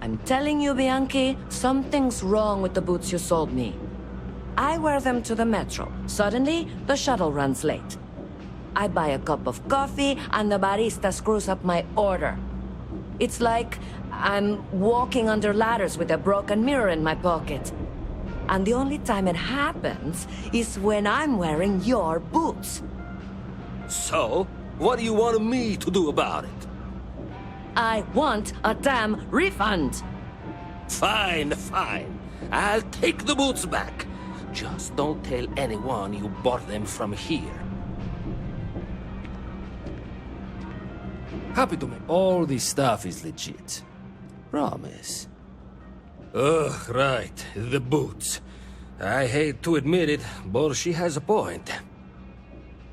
I'm telling you, Bianchi, something's wrong with the boots you sold me. I wear them to the metro. Suddenly, the shuttle runs late. I buy a cup of coffee, and the barista screws up my order. It's like I'm walking under ladders with a broken mirror in my pocket. And the only time it happens is when I'm wearing your boots. So, what do you want me to do about it? I want a damn refund! Fine, fine. I'll take the boots back. Just don't tell anyone you bought them from here. Happy to make all this stuff is legit. Promise. Ugh, right. The boots. I hate to admit it, but she has a point.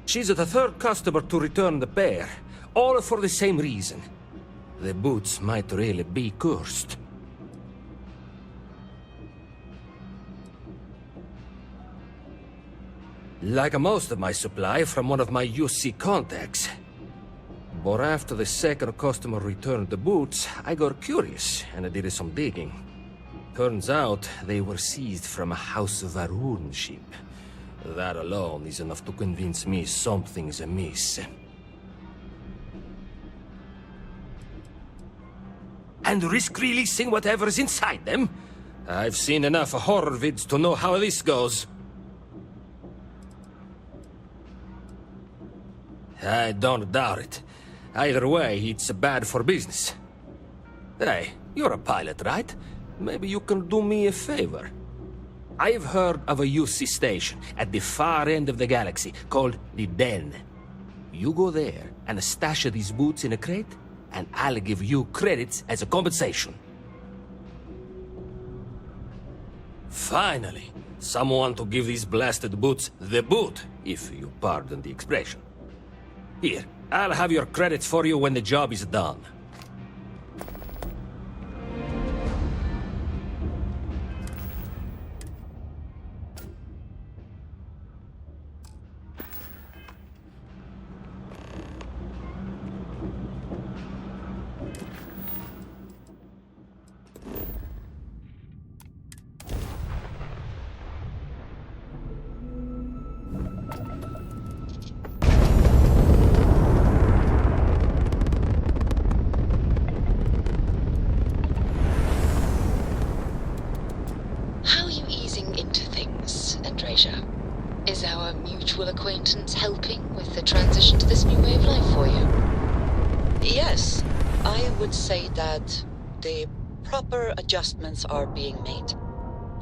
She's the third customer to return the pair, all for the same reason. The boots might really be cursed. Like most of my supply from one of my UC contacts. But after the second customer returned the boots, I got curious and I did some digging. Turns out they were seized from a House of Varun ship. That alone is enough to convince me something's amiss. And risk releasing whatever's inside them? I've seen enough horror vids to know how this goes. I don't doubt it. Either way, it's bad for business. Hey, you're a pilot, right? Maybe you can do me a favor. I've heard of a UC station at the far end of the galaxy called the Den. You go there and stash these boots in a crate, and I'll give you credits as a compensation. Finally, someone to give these blasted boots the boot, if you pardon the expression. Here, I'll have your credits for you when the job is done. Is our mutual acquaintance helping with the transition to this new way of life for you? Yes, I would say that the proper adjustments are being made.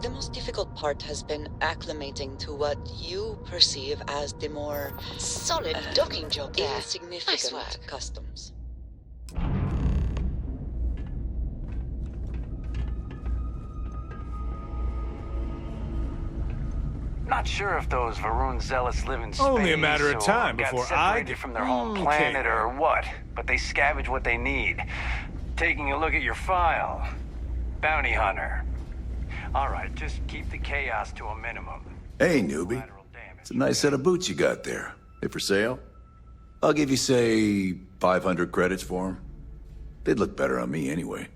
The most difficult part has been acclimating to what you perceive as the more solid docking job there. Insignificant Nice customs. Not sure if those Varun zealots live in space. Only a matter of time got before separated from their home planet or what, but they scavenge what they need. Taking a look at your file. Bounty hunter. All right, just keep the chaos to a minimum. Hey, newbie. It's a nice set of boots you got there. They for sale? I'll give you, say, 500 credits for them. They'd look better on me anyway.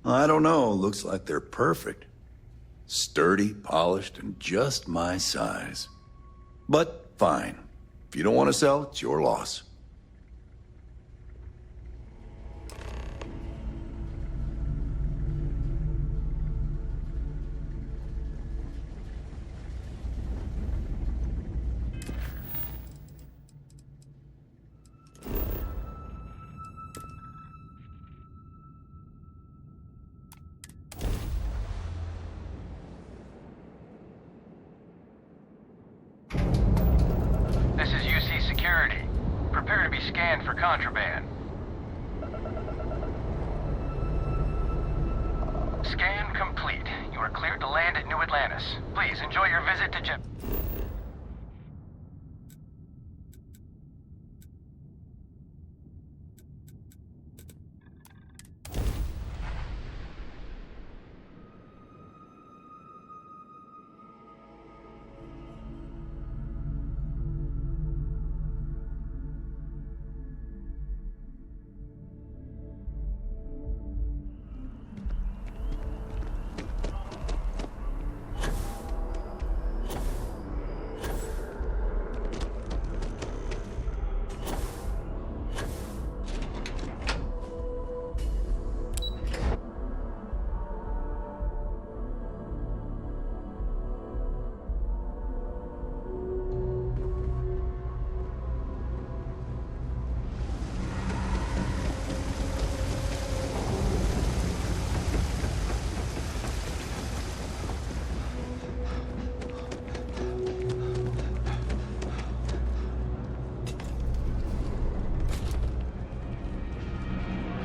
I don't know. Looks like they're perfect. Sturdy, polished, and just my size. But fine. If you don't want to sell, it's your loss. This is UC Security. Prepare to be scanned for contraband. Scan complete. You are cleared to land at New Atlantis. Please enjoy your visit to Jep.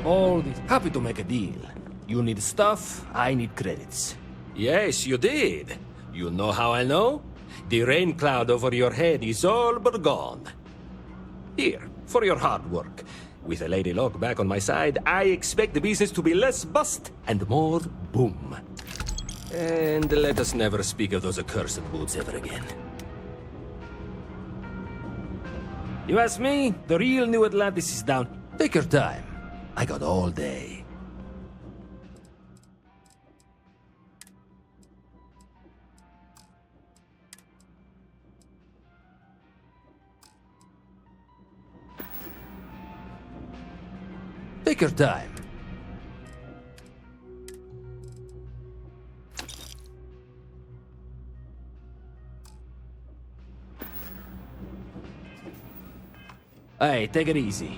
All this. Happy to make a deal. You need stuff, I need credits. Yes, you did. You know how I know? The rain cloud over your head is all but gone. Here, for your hard work. With a Lady Luck back on my side, I expect the business to be less bust and more boom. And let us never speak of those accursed boots ever again. You ask me, the real New Atlantis is down. Take your time. I got all day. Take your time. Hey, take it easy.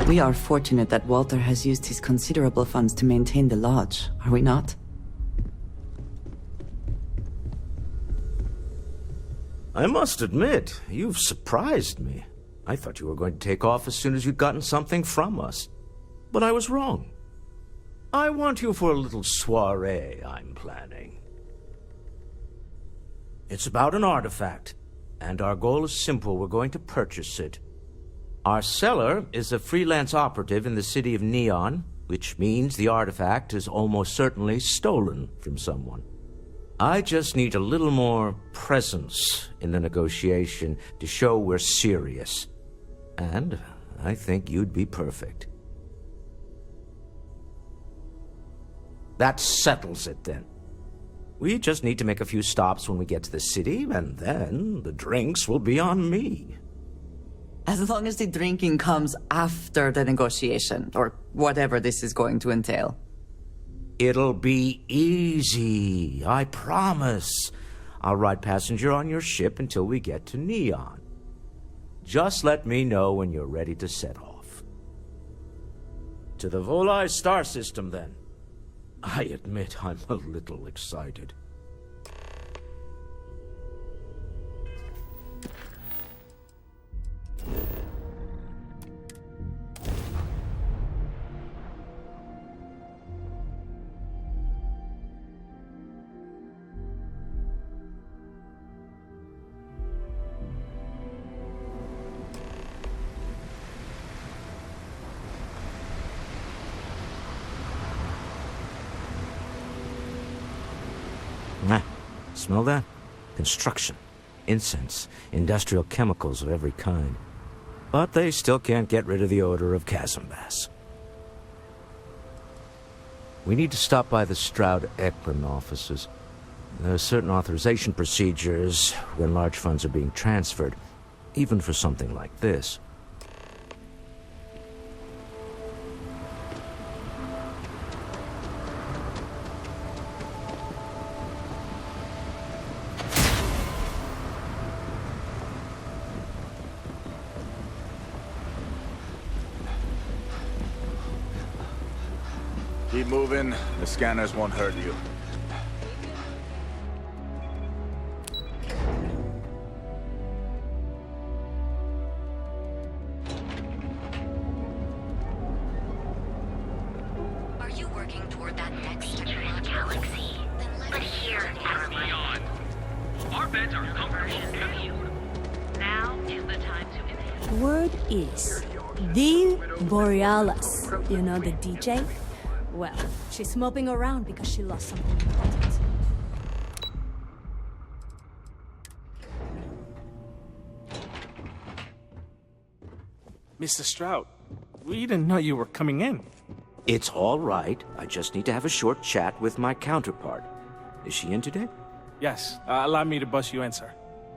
We are fortunate that Walter has used his considerable funds to maintain the lodge, are we not? I must admit, you've surprised me. I thought you were going to take off as soon as you'd gotten something from us. But I was wrong. I want you for a little soiree I'm planning. It's about an artifact, and our goal is simple. We're going to purchase it. Our seller is a freelance operative in the city of Neon, which means the artifact is almost certainly stolen from someone. I just need a little more presence in the negotiation to show we're serious. And I think you'd be perfect. That settles it, then. We just need to make a few stops when we get to the city, and then the drinks will be on me. As long as the drinking comes after the negotiation, or whatever this is going to entail. It'll be easy, I promise. I'll ride passenger on your ship until we get to Neon. Just let me know when you're ready to set off. To the Volai star system, then. I admit I'm a little excited. Smell that? Construction, incense, industrial chemicals of every kind. But they still can't get rid of the odor of Kazambas. We need to stop by the Stroud-Ekman offices. There are certain authorization procedures when large funds are being transferred, even for something like this. Keep moving. The scanners won't hurt you. Our beds are comfortable. Now is the time to Word is, the Borealis, you know, the DJ? Well, she's moping around because she lost something important. Mr. Stroud, we didn't know you were coming in. It's all right. I just need to have a short chat with my counterpart. Is she in today? Yes, allow me to bust you in, sir.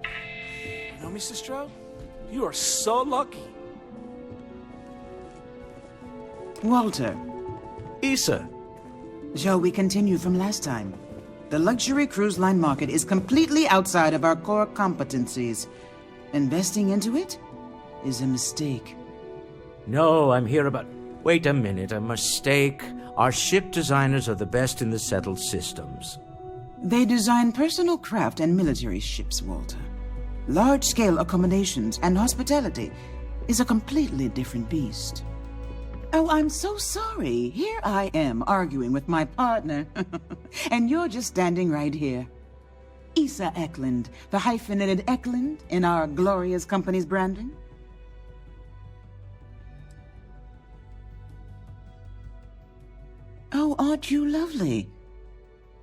You know, Mr. Stroud, you are so lucky. Walter. Issa. Shall we continue from last time? The luxury cruise line market is completely outside of our core competencies. Investing into it is a mistake. No, I'm here about... Wait a minute, a mistake. Our ship designers are the best in the settled systems. They design personal craft and military ships, Walter. Large-scale accommodations and hospitality is a completely different beast. Oh, I'm so sorry. Here I am arguing with my partner. And you're just standing right here. Issa Eklund, the hyphenated Eklund in our glorious company's branding. Oh, aren't you lovely?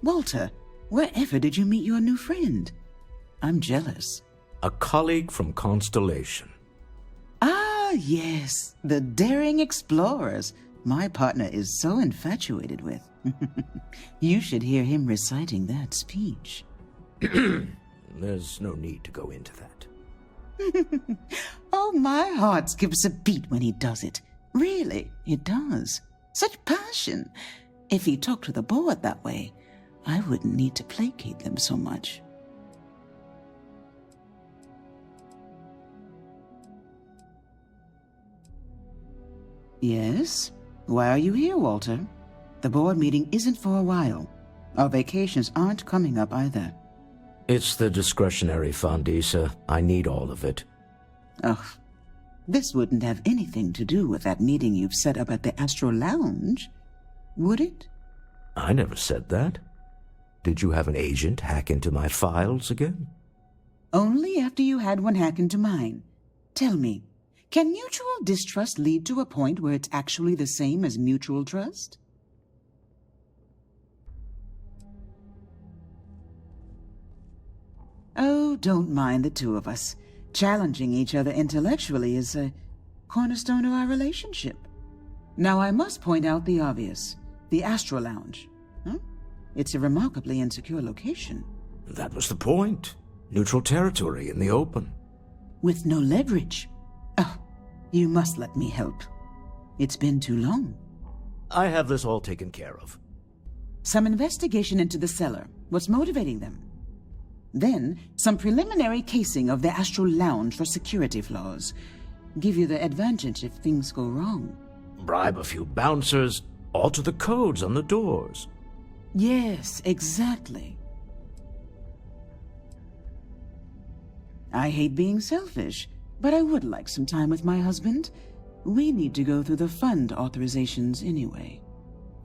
Walter, wherever did you meet your new friend? I'm jealous. A colleague from Constellation. Ah, yes, the daring explorers my partner is so infatuated with. You should hear him reciting that speech. There's no need to go into that. Oh, my heart skips a beat when he does it. Really, it does. Such passion. If he talked to the board that way, I wouldn't need to placate them so much. Yes? Why are you here, Walter? The board meeting isn't for a while. Our vacations aren't coming up either. It's the discretionary fund, Issa. I need all of it. Ugh. This wouldn't have anything to do with that meeting you've set up at the Astro Lounge, would it? I never said that. Did you have an agent hack into my files again? Only after you had one hack into mine. Tell me, can mutual distrust lead to a point where it's actually the same as mutual trust? Oh, don't mind the two of us. Challenging each other intellectually is a cornerstone of our relationship. Now, I must point out the obvious. The Astro Lounge. Huh? It's a remarkably insecure location. That was the point. Neutral territory in the open. With no leverage. Oh, you must let me help. It's been too long. I have this all taken care of. Some investigation into the cellar. What's motivating them? Then, some preliminary casing of the Astral Lounge for security flaws. Give you the advantage if things go wrong. Bribe a few bouncers, alter the codes on the doors. Yes, exactly. I hate being selfish, but I would like some time with my husband. We need to go through the fund authorizations anyway.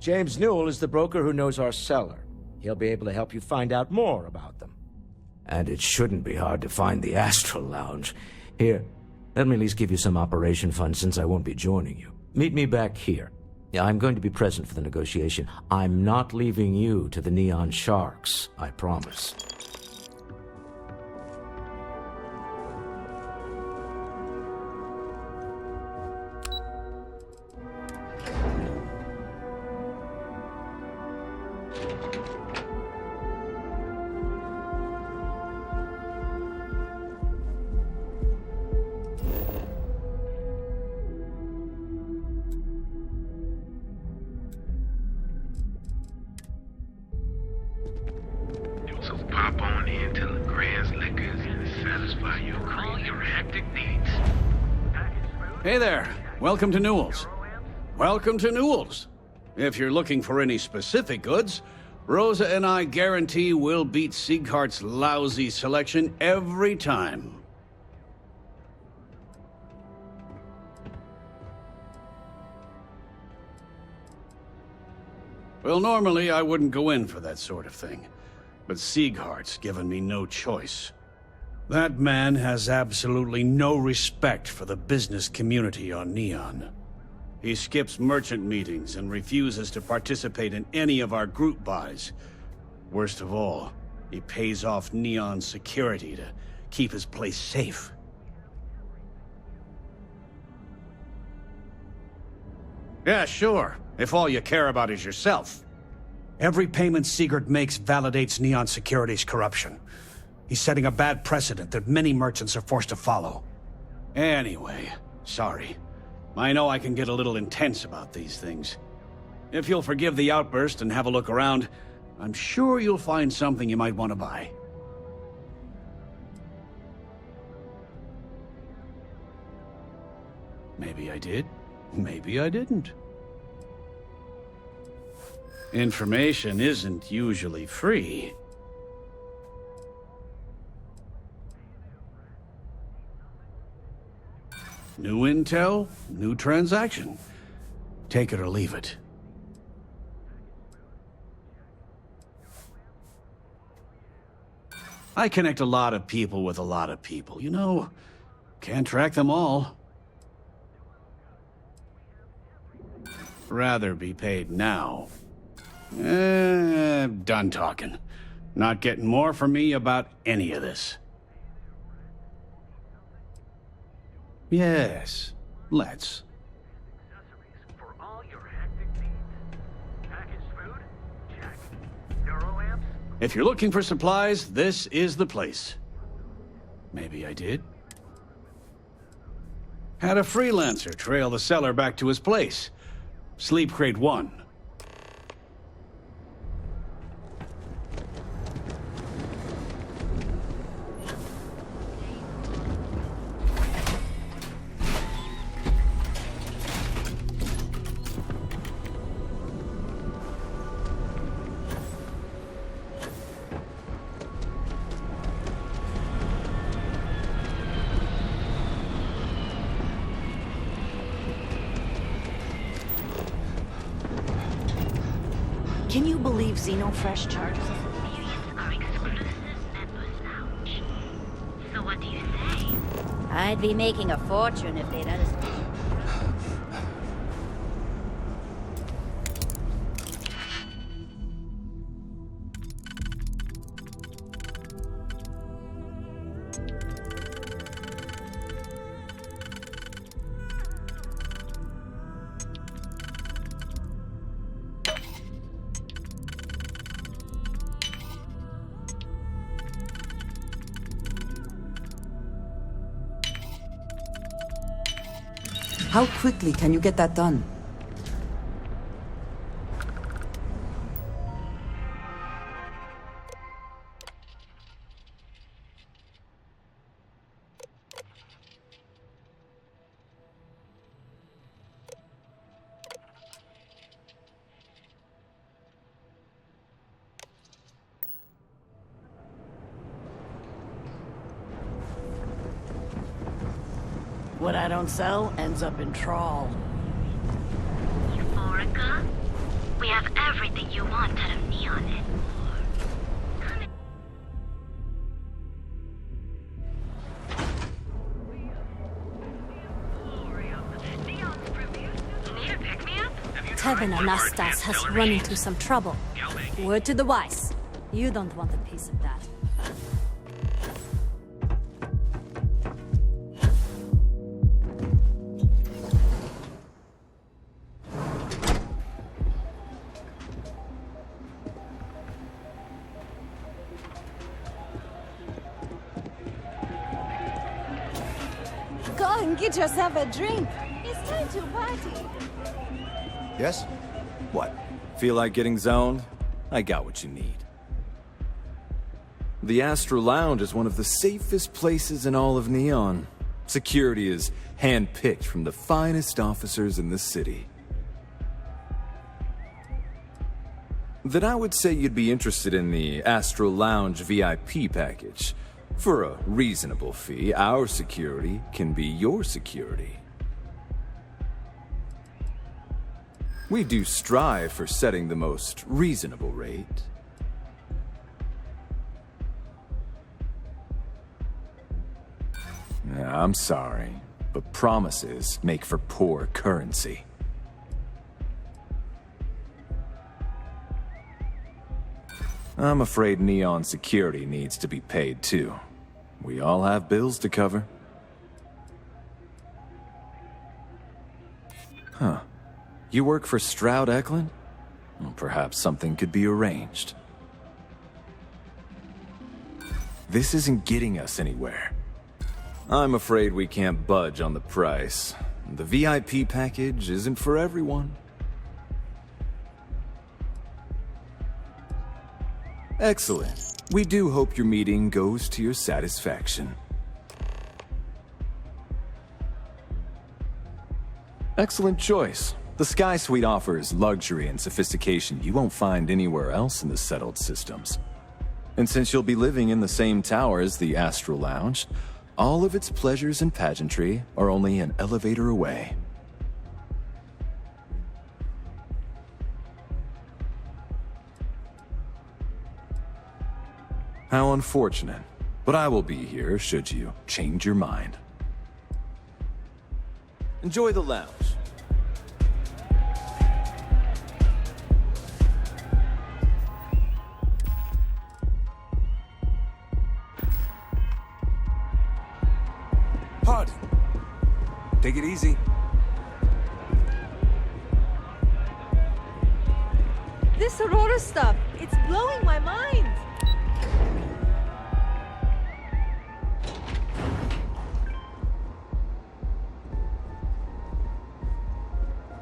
James Newell is the broker who knows our cellar. He'll be able to help you find out more about them. And it shouldn't be hard to find the Astral Lounge. Here, let me at least give you some operation funds since I won't be joining you. Meet me back here. Yeah, I'm going to be present for the negotiation. I'm not leaving you to the Neon Sharks, I promise. Pop on in to LeGrand's Liquors and satisfy all your hectic needs. Hey there. Welcome to Newell's. Welcome to Newell's. If you're looking for any specific goods, Rosa and I guarantee we'll beat Sieghart's lousy selection every time. Well, normally I wouldn't go in for that sort of thing. but Sieghart's given me no choice. That man has absolutely no respect for the business community on Neon. He skips merchant meetings and refuses to participate in any of our group buys. Worst of all, he pays off Neon's security to keep his place safe. Yeah, sure, if all you care about is yourself. Every payment Siegert makes validates Neon Security's corruption. He's setting a bad precedent that many merchants are forced to follow. Anyway, sorry. I know I can get a little intense about these things. If you'll forgive the outburst and have a look around, I'm sure you'll find something you might want to buy. Maybe I did, maybe I didn't. Information isn't usually free. New intel, new transaction. Take it or leave it. I connect a lot of people with a lot of people. You know, can't track them all. Rather be paid now. Done talking. Not getting more from me about any of this. Yes, let's. For all your hectic needs. Packaged food? Check. Neuroamps? If you're looking for supplies, this is the place. Maybe I did. Had a freelancer trail the seller back to his place. Sleep Crate 1. Can you believe Xenofresh charges us? Are exclusive members lounge. So what do you say? I'd be making a fortune if they'd let us. How quickly can you get that done? What I don't sell ends up in trawl. Euphorica? We have everything you want out of Neon and more. Need a pick-me-up? Tevin Anastas has run into some trouble. Word to the wise. You don't want a piece of that. Go and get yourself a drink. It's time to party. Yes? What? Feel like getting zoned? I got what you need. The Astro Lounge is one of the safest places in all of Neon. Security is hand-picked from the finest officers in the city. Then I would say you'd be interested in the Astro Lounge VIP package. For a reasonable fee, our security can be your security. We do strive for setting the most reasonable rate. I'm sorry, but promises make for poor currency. I'm afraid Neon security needs to be paid too. We all have bills to cover. Huh. You work for Stroud Eklund? Well, perhaps something could be arranged. This isn't getting us anywhere. I'm afraid we can't budge on the price. The VIP package isn't for everyone. Excellent. We do hope your meeting goes to your satisfaction. Excellent choice. The Sky Suite offers luxury and sophistication you won't find anywhere else in the settled systems. And since you'll be living in the same tower as the Astral Lounge, all of its pleasures and pageantry are only an elevator away. How unfortunate, but I will be here should you change your mind. Enjoy the lounge. Pardon. Take it easy. This Aurora stuff, it's blowing my mind.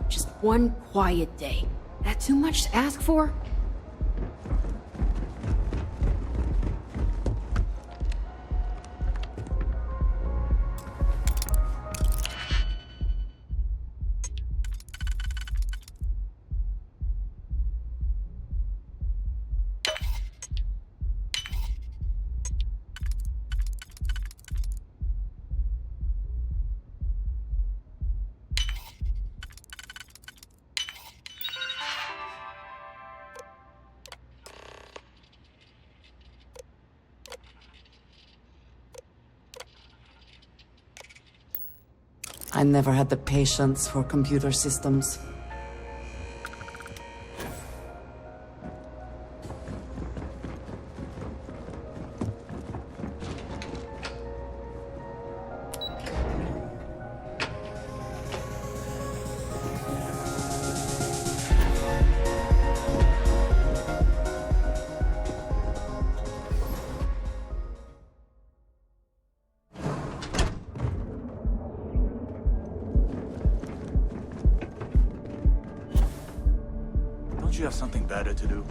Just one quiet day. That too much to ask for? I never had the patience for computer systems. Don't you have something better to do?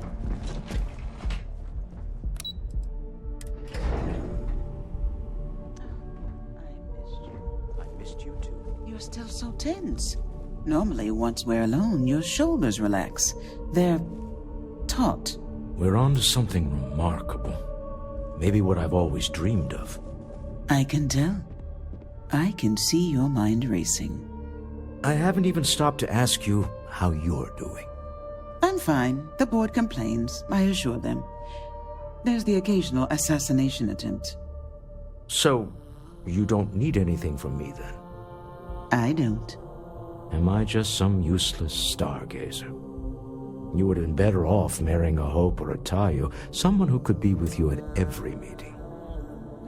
I missed you too. You're still so tense. Normally, once we're alone, your shoulders relax. They're taut. We're on to something remarkable. Maybe what I've always dreamed of. I can tell. I can see your mind racing. I haven't even stopped to ask you how you're doing. I'm fine. The board complains, I assure them. There's the occasional assassination attempt. So, you don't need anything from me then? I don't. Am I just some useless stargazer? You would have been better off marrying a Hope or a Tayo, someone who could be with you at every meeting.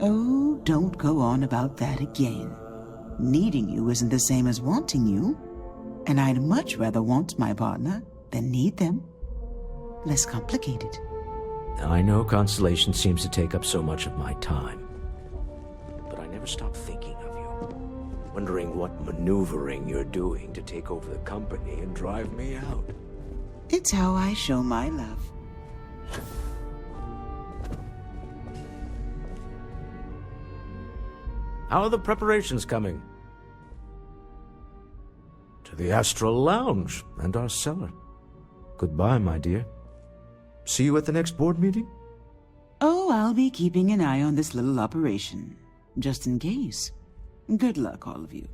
Oh, don't go on about that again. Needing you isn't the same as wanting you. And I'd much rather want my partner than need them. Less complicated. I know Constellation seems to take up so much of my time. But I never stop thinking of you. Wondering what maneuvering you're doing to take over the company and drive me out. It's how I show my love. How are the preparations coming? To the Astral Lounge and our cellar. Goodbye, my dear. See you at the next board meeting? Oh, I'll be keeping an eye on this little operation. Just in case. Good luck, all of you.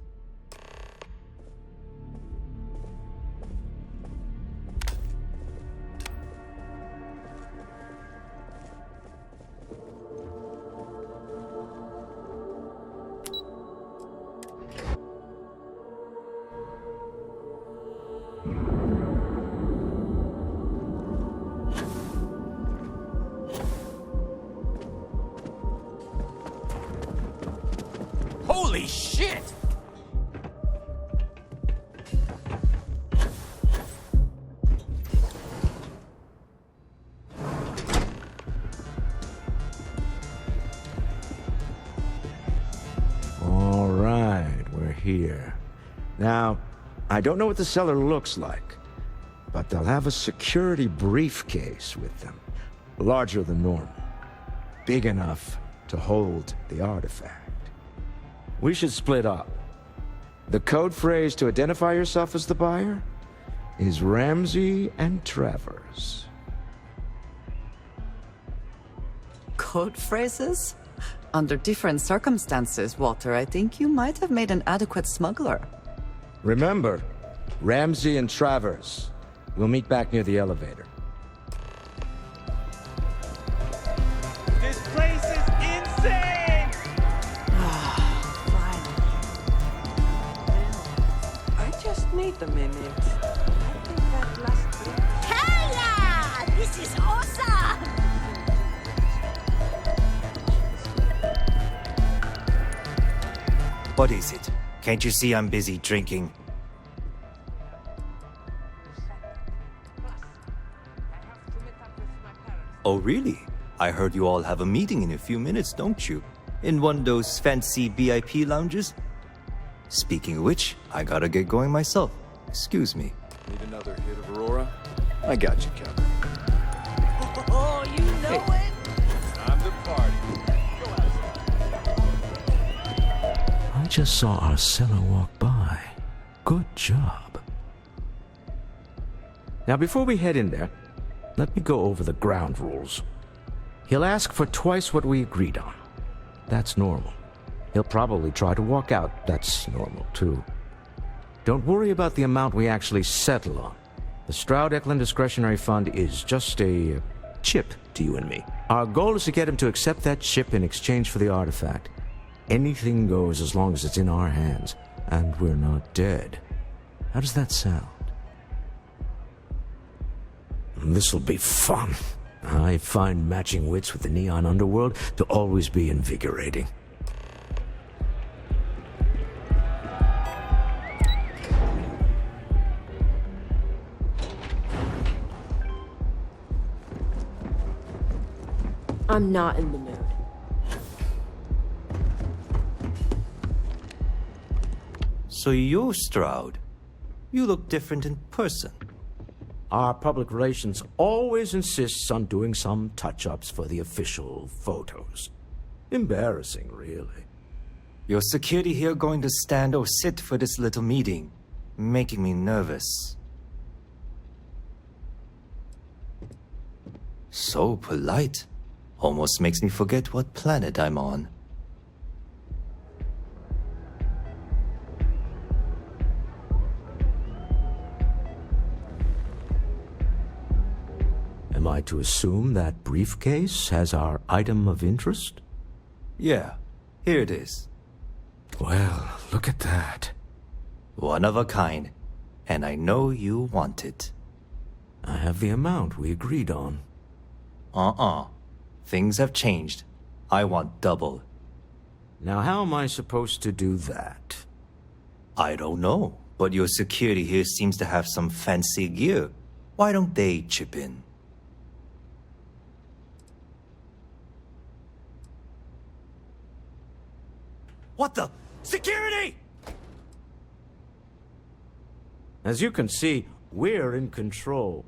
Holy shit! All right, we're here. Now, I don't know what the cellar looks like, but they'll have a security briefcase with them, larger than normal, big enough to hold the artifact. We should split up. The code phrase to identify yourself as the buyer is Ramsey and Travers. Code phrases? Under different circumstances, Walter, I think you might have made an adequate smuggler. Remember, Ramsey and Travers. We'll meet back near the elevator. This place is insane! I just need a minute. I think that last week... Hell yeah! This is awesome! What is it? Can't you see I'm busy drinking? Oh, really? I heard you all have a meeting in a few minutes, don't you? In one of those fancy VIP lounges? Speaking of which, I gotta get going myself. Excuse me. Need another hit of Aurora? I got you covered. Oh, you know it? Time to party. I just saw our cellar walk by. Good job. Now, before we head in there, let me go over the ground rules. He'll ask for twice what we agreed on. That's normal. He'll probably try to walk out. That's normal, too. Don't worry about the amount we actually settle on. The Stroud-Eklund Discretionary Fund is just a chip to you and me. Our goal is to get him to accept that chip in exchange for the artifact. Anything goes as long as it's in our hands, and we're not dead. How does that sound? This'll be fun. I find matching wits with the neon underworld to always be invigorating. I'm not in the mood. So you're Stroud. You look different in person. Our public relations always insists on doing some touch-ups for the official photos. Embarrassing, really. Your security here going to stand or sit for this little meeting, making me nervous. So polite. Almost makes me forget what planet I'm on. Am I to assume that briefcase has our item of interest? Yeah, here it is. Well, look at that. One of a kind, and I know you want it. I have the amount we agreed on. Things have changed. I want double. Now, how am I supposed to do that? I don't know, but your security here seems to have some fancy gear. Why don't they chip in? What the? Security! As you can see, we're in control.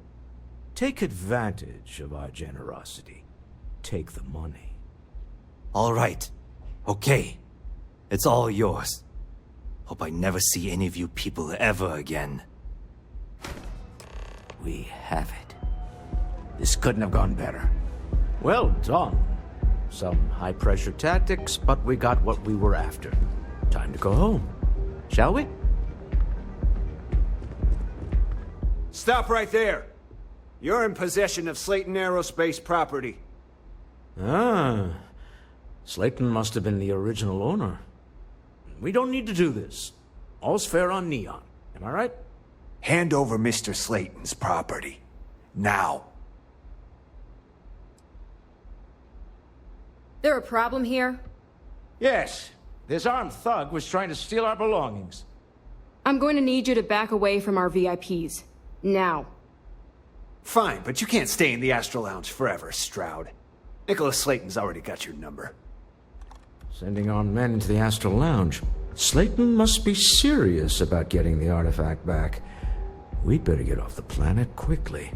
Take advantage of our generosity. Take the money. All right. Okay. It's all yours. Hope I never see any of you people ever again. We have it. This couldn't have gone better. Well done. Some high-pressure tactics, but we got what we were after. Time to go home. Shall we? Stop right there. You're in possession of Slayton Aerospace property. Ah. Slayton must have been the original owner. We don't need to do this. All's fair on Neon. Am I right? Hand over Mr. Slayton's property. Now. There a problem here? Yes. This armed thug was trying to steal our belongings. I'm going to need you to back away from our VIPs. Now. Fine, but you can't stay in the Astral Lounge forever, Stroud. Nicholas Slayton's already got your number. Sending armed men into the Astral Lounge. Slayton must be serious about getting the artifact back. We'd better get off the planet quickly.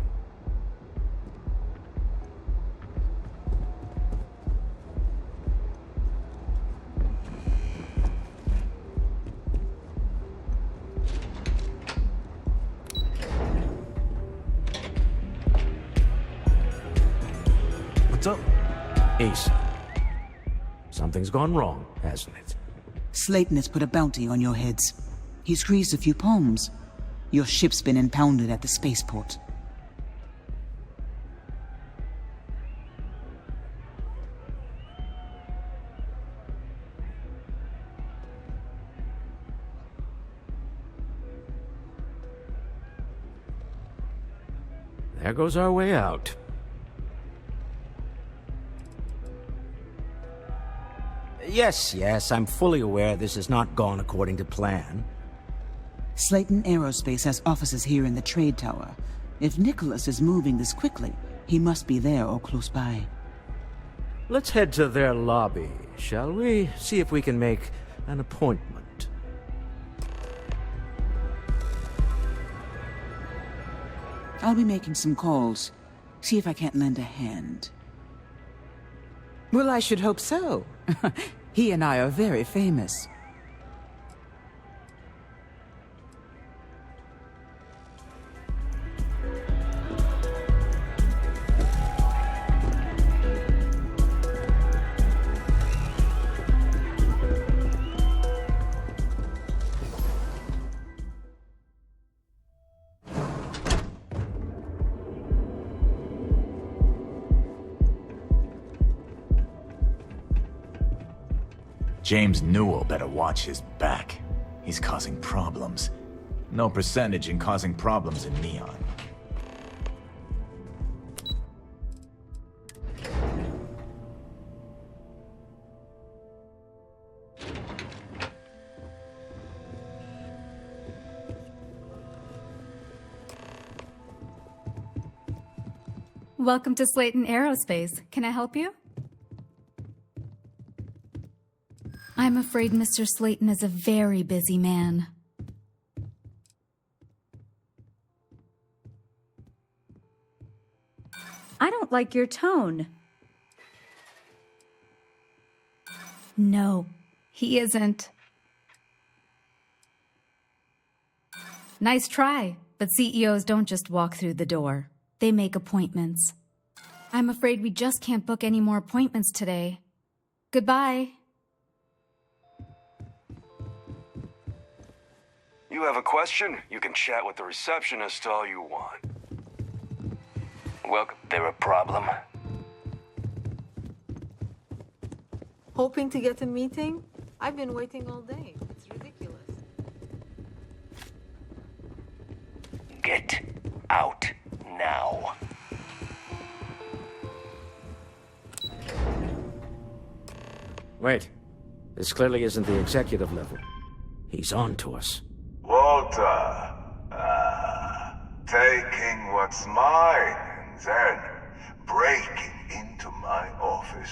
What's up? Ace. Something's gone wrong, hasn't it? Slayton has put a bounty on your heads. He's greased a few palms. Your ship's been impounded at the spaceport. There goes our way out. Yes, I'm fully aware this has not gone according to plan. Slayton Aerospace has offices here in the trade tower. If Nicholas is moving this quickly, he must be there or close by. Let's head to their lobby, shall we? See if we can make an appointment. I'll be making some calls. See if I can't lend a hand. Well, I should hope so. He and I are very famous. James Newell better watch his back. He's causing problems. No percentage in causing problems in Neon. Welcome to Slayton Aerospace. Can I help you? I'm afraid Mr. Slayton is a very busy man. I don't like your tone. No, he isn't. Nice try, but CEOs don't just walk through the door. They make appointments. I'm afraid we just can't book any more appointments today. Goodbye. You have a question? You can chat with the receptionist all you want. Welcome. There a problem? Hoping to get a meeting? I've been waiting all day. It's ridiculous. Get out now. Wait. This clearly isn't the executive level. He's on to us. Walter, taking what's mine and then breaking into my office.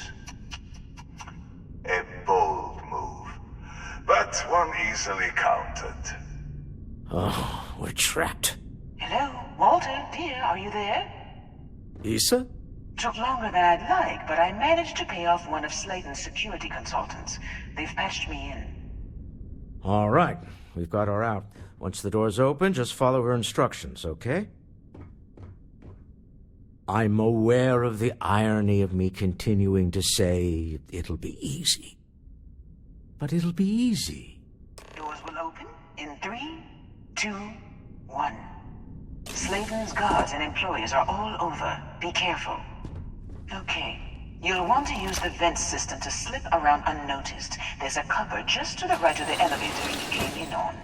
A bold move, but one easily countered. Oh, we're trapped. Hello, Walter, dear, are you there? Issa? Took longer than I'd like, but I managed to pay off one of Slayton's security consultants. They've patched me in. All right. We've got her out. Once the door's open, just follow her instructions, okay? I'm aware of the irony of me continuing to say it'll be easy. But it'll be easy. Doors will open in 3, 2, 1. Slayton's guards and employees are all over. Be careful. Okay. You'll want to use the vent system to slip around unnoticed. There's a cupboard just to the right of the elevator you came in on.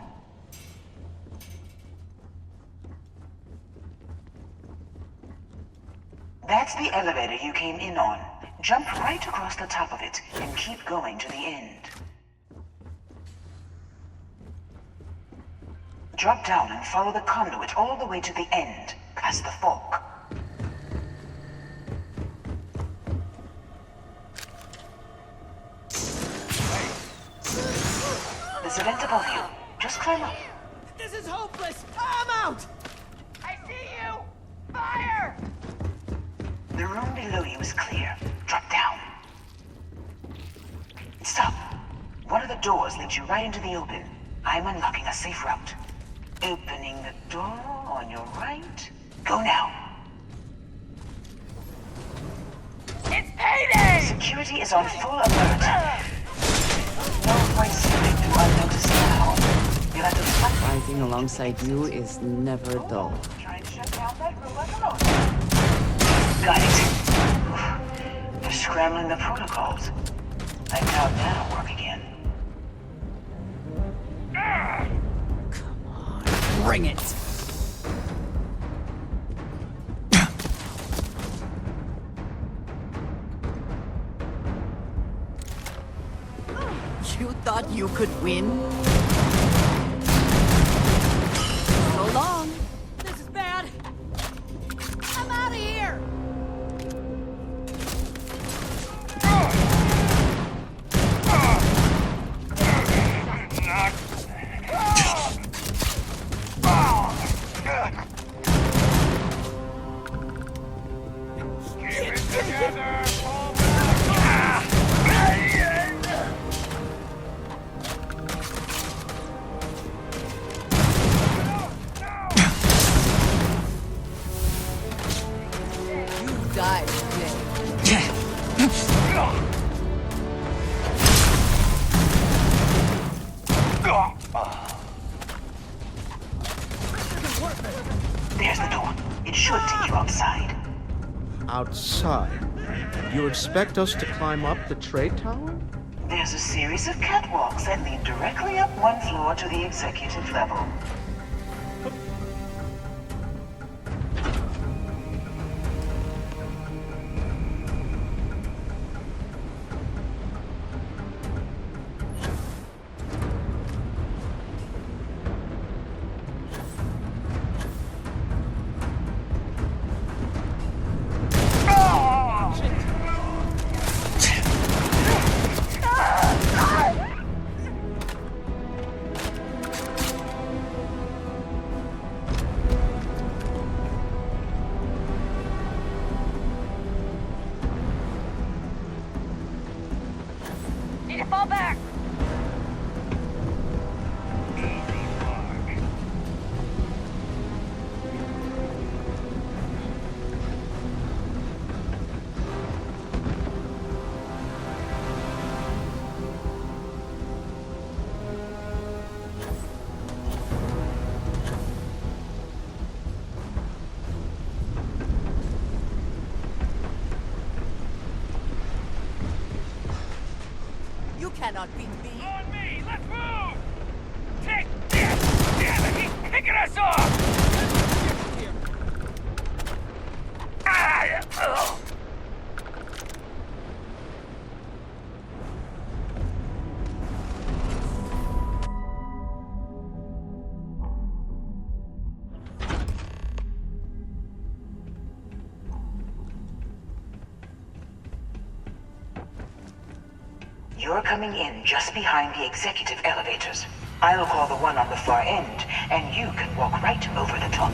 That's the elevator you came in on. Jump right across the top of it and keep going to the end. Drop down and follow the conduit all the way to the end, past the fork. There's a vent above you. Just climb up. This is hopeless! I'm out! I see you! Fire! The room below you is clear. Drop down. Stop. One of the doors leads you right into the open. I'm unlocking a safe route. Opening the door on your right. Go now. It's payday! Security is on full alert. No point slipping through unnoticed now. You'll have to fight. Fighting alongside you is never dull. Try and shut down that room like a motor. Got it. They're scrambling the protocols. I doubt that'll work again. Bring it! You thought you could win? So long! This is bad. I'm out of here. Die today. There's the door. It should take you outside. Outside? You expect us to climb up the trade tower? There's a series of catwalks that lead directly up one floor to the executive level. Need to fall back! You cannot beat me. On me! Let's move! Take this! Damn it! He's picking us off! Ah! Ugh. You're coming in just behind the executive elevators. I'll call the one on the far end, and you can walk right over the top.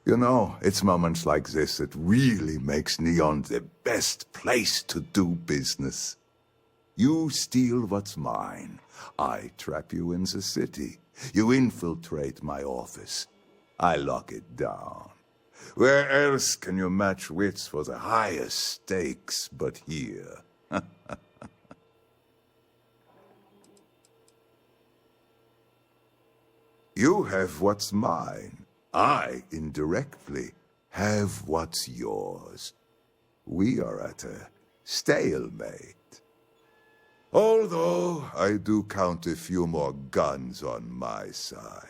You know, it's moments like this that really makes Neon the best place to do business. You steal what's mine. I trap you in the city. You infiltrate my office. I lock it down. Where else can you match wits for the highest stakes but here? You have what's mine. I, indirectly, have what's yours. We are at a stalemate. Although I do count a few more guns on my side.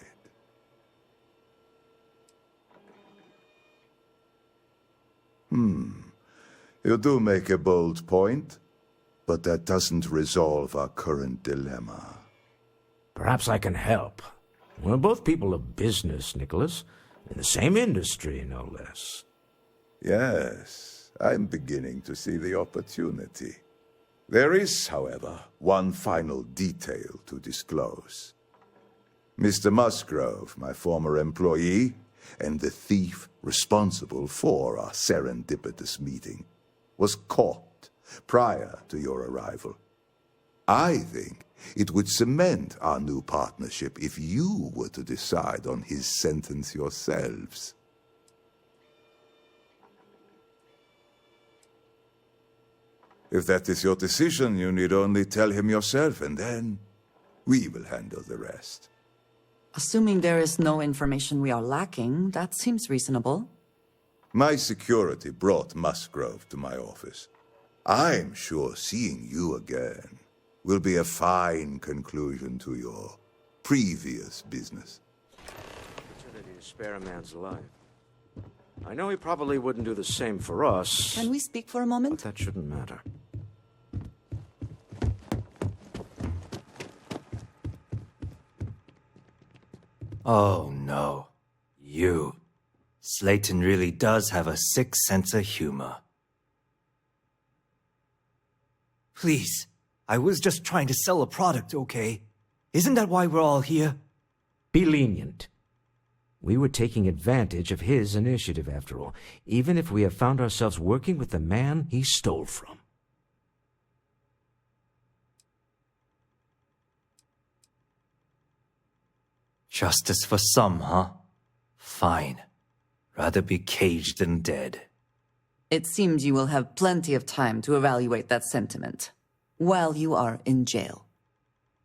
You do make a bold point, but that doesn't resolve our current dilemma. Perhaps I can help. We're both people of business, Nicholas. In the same industry, no less. Yes, I'm beginning to see the opportunity. There is, however, one final detail to disclose. Mr. Musgrove, my former employee, and the thief responsible for our serendipitous meeting, was caught prior to your arrival. I think it would cement our new partnership if you were to decide on his sentence yourselves. If that is your decision, you need only tell him yourself, and then we will handle the rest. Assuming there is no information we are lacking, that seems reasonable. My security brought Musgrove to my office. I'm sure seeing you again will be a fine conclusion to your previous business. Opportunity to spare a man's life. I know he probably wouldn't do the same for us. Can we speak for a moment? But that shouldn't matter. Oh no. You. Slayton really does have a sick sense of humor. Please, I was just trying to sell a product, okay? Isn't that why we're all here? Be lenient. We were taking advantage of his initiative, after all, even if we have found ourselves working with the man he stole from. Justice for some, huh? Fine. Rather be caged than dead. It seems you will have plenty of time to evaluate that sentiment while you are in jail.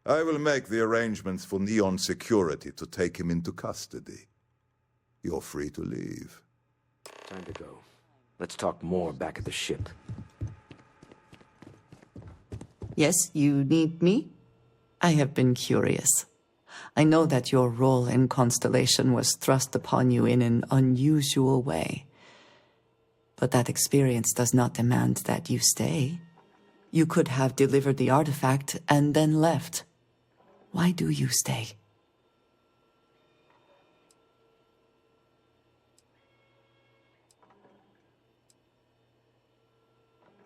I will make the arrangements for Neon Security to take him into custody. You're free to leave. Time to go. Let's talk more back at the ship. Yes, you need me? I have been curious. I know that your role in Constellation was thrust upon you in an unusual way. But that experience does not demand that you stay. You could have delivered the artifact and then left. Why do you stay?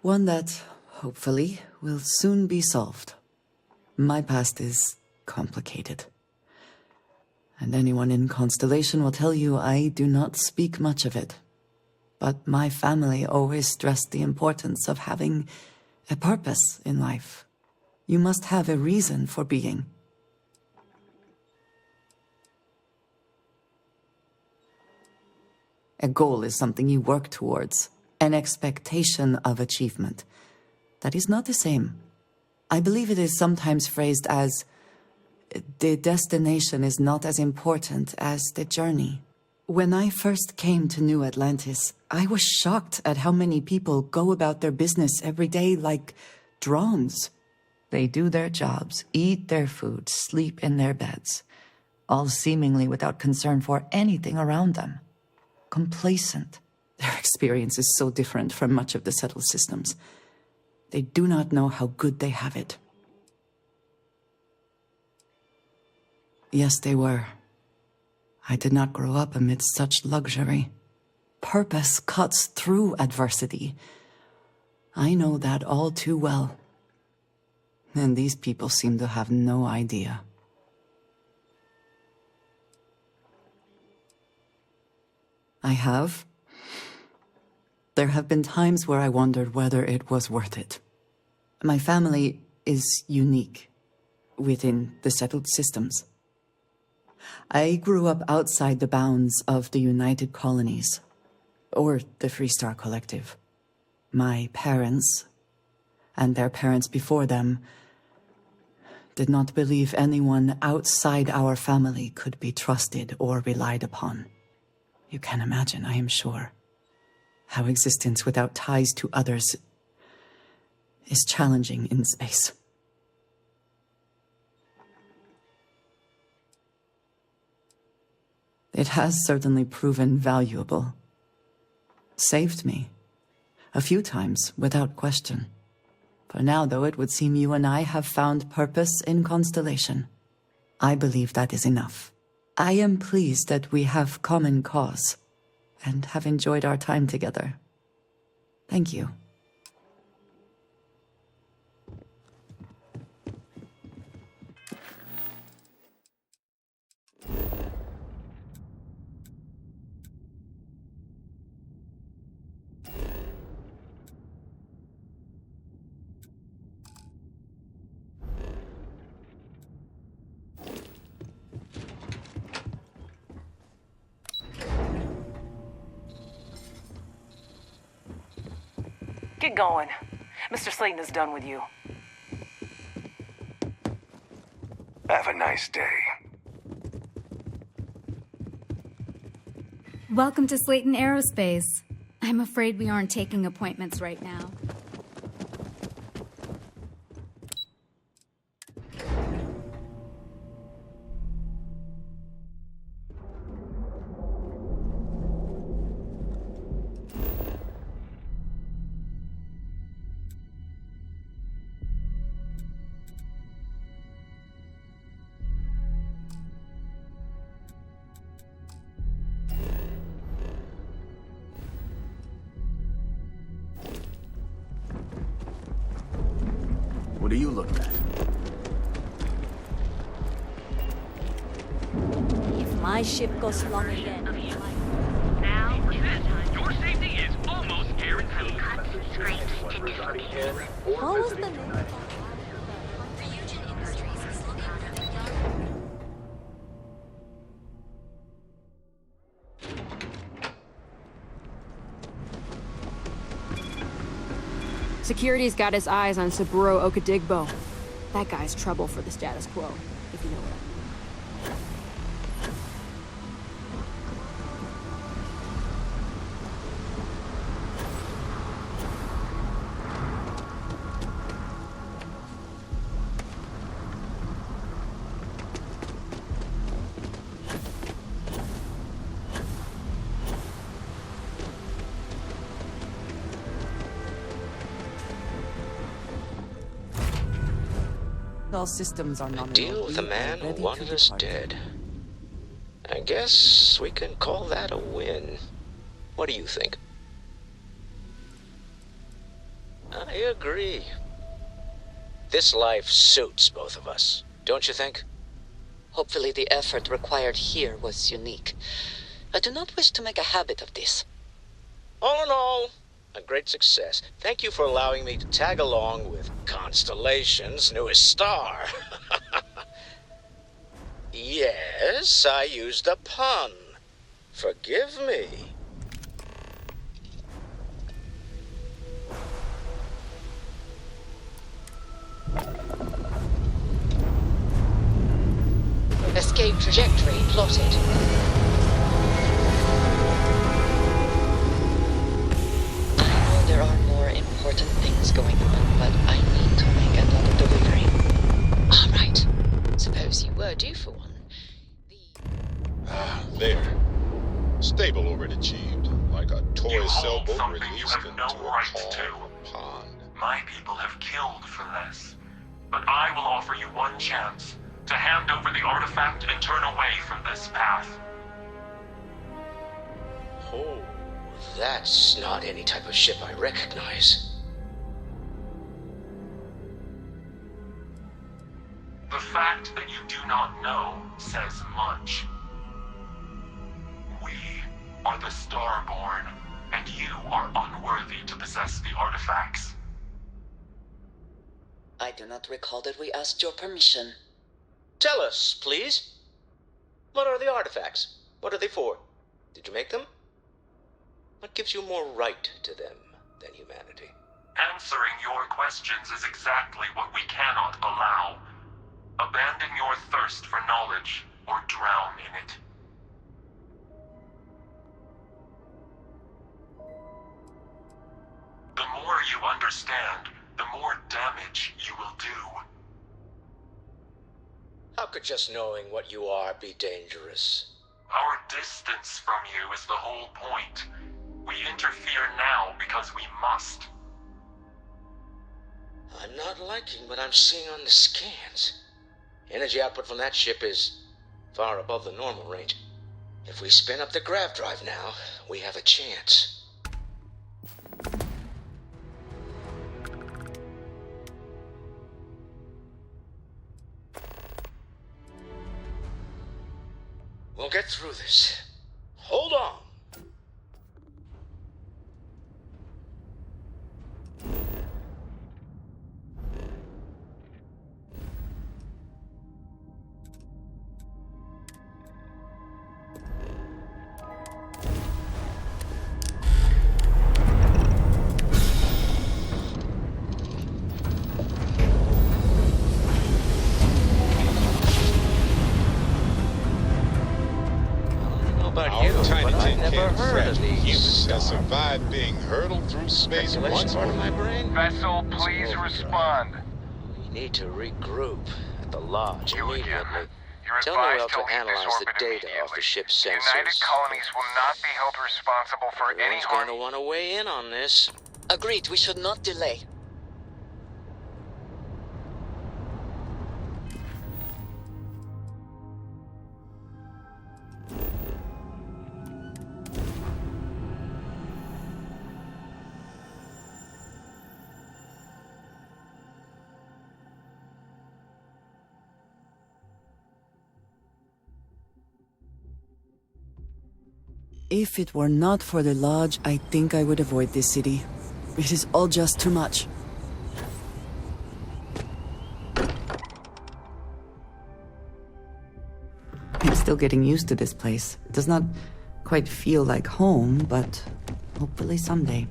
One that, hopefully, will soon be solved. My past is complicated. And anyone in Constellation will tell you I do not speak much of it. But my family always stressed the importance of having a purpose in life. You must have a reason for being. A goal is something you work towards, an expectation of achievement. That is not the same. I believe it is sometimes phrased as, the destination is not as important as the journey. When I first came to New Atlantis, I was shocked at how many people go about their business every day like drones. They do their jobs, eat their food, sleep in their beds, all seemingly without concern for anything around them. Complacent. Their experience is so different from much of the settled systems. They do not know how good they have it. Yes, they were. I did not grow up amidst such luxury. Purpose cuts through adversity. I know that all too well. And these people seem to have no idea. I have. There have been times where I wondered whether it was worth it. My family is unique within the settled systems. I grew up outside the bounds of the United Colonies, or the Freestar Collective. My parents, and their parents before them, did not believe anyone outside our family could be trusted or relied upon. You can imagine, I am sure, how existence without ties to others is challenging in space. It has certainly proven valuable. Saved me A few times, without question. For now, though, it would seem you and I have found purpose in Constellation. I believe that is enough. I am pleased that we have common cause, and have enjoyed our time together. Thank you. Get going. Mr. Slayton is done with you. Have a nice day. Welcome to Slayton Aerospace. I'm afraid we aren't taking appointments right now. What are you looking at? If my ship goes long again, Now, your safety is almost guaranteed. what was the name? Security's got his eyes on Saburo Okadigbo. That guy's trouble for the status quo, if you know what I mean. All systems are not Deal with a man who wanted us dead. I guess we can call that a win. What do you think? I agree. This life suits both of us, don't you think? Hopefully the effort required here was unique. I do not wish to make a habit of this. All in all, a great success. Thank you for allowing me to tag along with Constellation's newest star. Yes, I used a pun. Forgive me. Escape trajectory plotted. I know there are more important things going on, but I need to make another delivery. All right. Suppose you were due for one. There. Stable orbit achieved, like a toy sailboat released into a pond. My people have killed for less. But I will offer you one chance to hand over the artifact and turn away from this path. Oh, that's not any type of ship I recognize. The fact that you do not know says much. We are the Starborn, and you are unworthy to possess the artifacts. I do not recall that we asked your permission. Tell us, please. What are the artifacts? What are they for? Did you make them? What gives you more right to them than humanity? Answering your questions is exactly what we cannot allow. Abandon your thirst for knowledge, or drown in it. The more you understand, the more damage you will do. How could just knowing what you are be dangerous? Our distance from you is the whole point. We interfere now because we must. I'm not liking what I'm seeing on the scans. Energy output from that ship is far above the normal range. If we spin up the grav drive now, we have a chance. We'll get through this. Hold on. That survived being hurtled through space once part of my brain? Vessel, please respond. We need to regroup at the lodge immediately. You're Tell Noel advised to to leave analyze this the orbit data off the ship's sensors. United Colonies will not be held responsible for any Everyone's harm. going to want to weigh in on this. Agreed, we should not delay. If it were not for the lodge, I think I would avoid this city. It is all just too much. I'm still getting used to this place. It does not quite feel like home, but hopefully someday.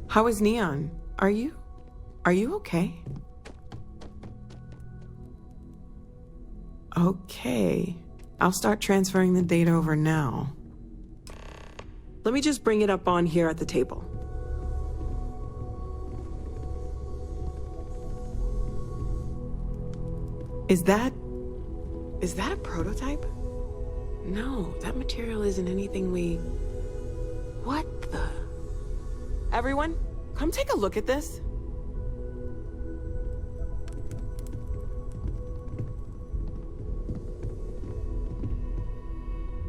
How is Neon? Are you okay? Okay. I'll start transferring the data over now. Let me just bring it up on here at the table. Is that a prototype? No, that material isn't anything we... What the... Everyone, come take a look at this.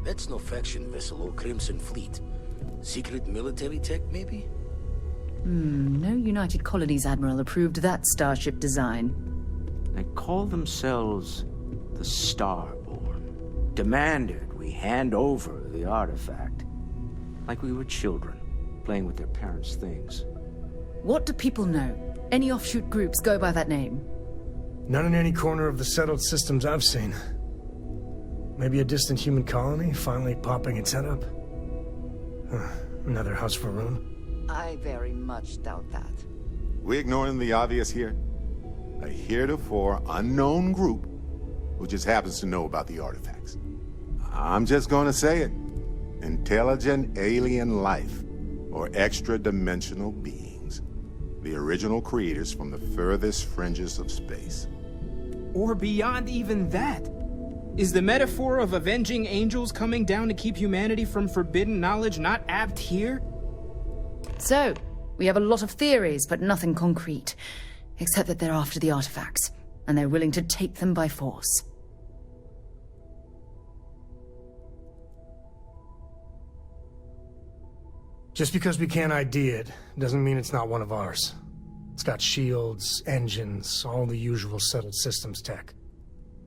That's no faction vessel or Crimson Fleet. Secret military tech, maybe? No United Colonies Admiral approved that starship design. They call themselves the Starborn. Demanded we hand over the artifact. Like we were children, playing with their parents' things. What do people know? Any offshoot groups go by that name? None in any corner of the settled systems I've seen. Maybe a distant human colony finally popping its head up? Another house for Rune? I very much doubt that. We ignoring the obvious here? A heretofore unknown group who just happens to know about the artifacts. I'm just gonna say it. Intelligent alien life, or extra-dimensional beings. The original creators from the furthest fringes of space. Or beyond even that. Is the metaphor of avenging angels coming down to keep humanity from forbidden knowledge not apt here? So, we have a lot of theories, but nothing concrete. Except that they're after the artifacts, and they're willing to take them by force. Just because we can't ID it, doesn't mean it's not one of ours. It's got shields, engines, all the usual settled systems tech.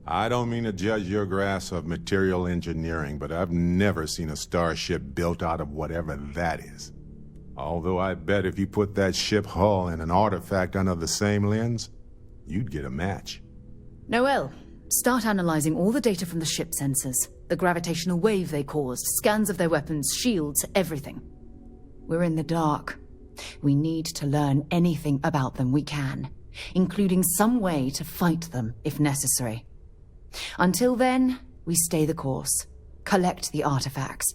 I don't mean to judge your grasp of material engineering, but I've never seen a starship built out of whatever that is. Although I bet if you put that ship hull and an artifact under the same lens, you'd get a match. Noel, start analyzing all the data from the ship sensors, the gravitational wave they caused, scans of their weapons, shields, everything. We're in the dark. We need to learn anything about them we can. including some way to fight them if necessary. Until then, we stay the course, collect the artifacts.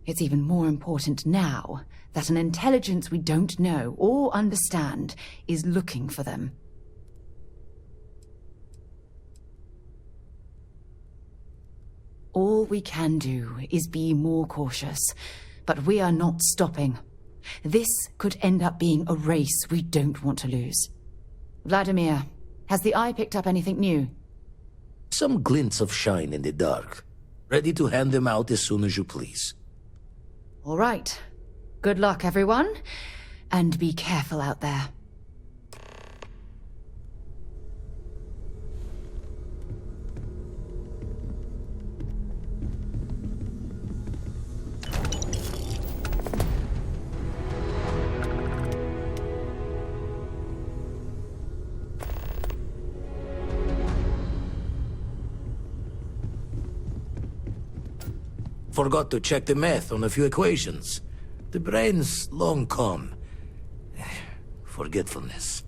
It's even more important now that an intelligence we don't know or understand is looking for them. All we can do is be more cautious, but we are not stopping. This could end up being a race we don't want to lose. Vladimir, has the Eye picked up anything new? Some glints of shine in the dark. Ready to hand them out as soon as you please. All right. Good luck, everyone. And be careful out there. Forgot to check the math on a few equations. The brain's long gone. Forgetfulness.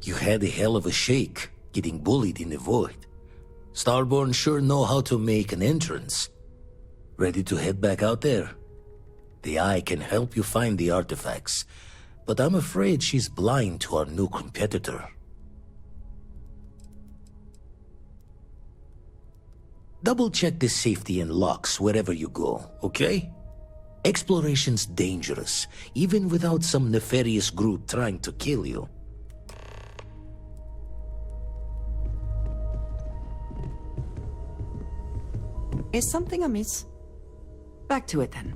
You had a hell of a shake, getting bullied in the void. Starborn sure know how to make an entrance. Ready to head back out there? The Eye can help you find the artifacts, but I'm afraid she's blind to our new competitor. Double-check the safety and locks wherever you go, okay? Exploration's dangerous, even without some nefarious group trying to kill you. Is something amiss? Back to it then.